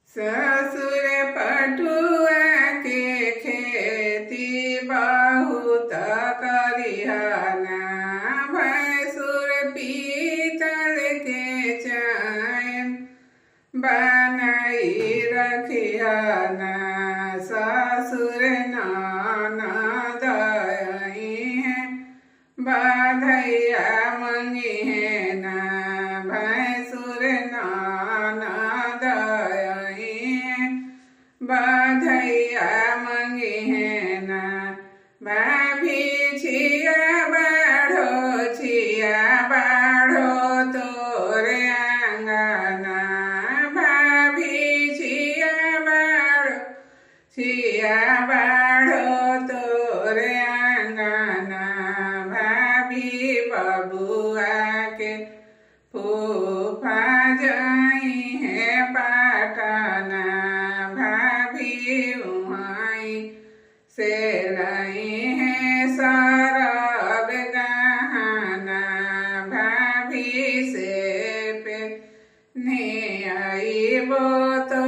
ससुर पटुआ के खेती बहुत करिहना, भैंसुर पीतल के चैन बनाई रखिहना। ससुर ननद है बधैया मंगी है ना, भैंसुर ननद बधैया मंगी है ना। भाभी छिया बाढ़ो तोरे आंगना, भाभी छिया बाढ़ो तोरे आंगना। भाभी बबुआ के फूफा जाई है पाटना, भाभी वहीं से लाई है सरग गहना। भाभी से पे ने आई वो तो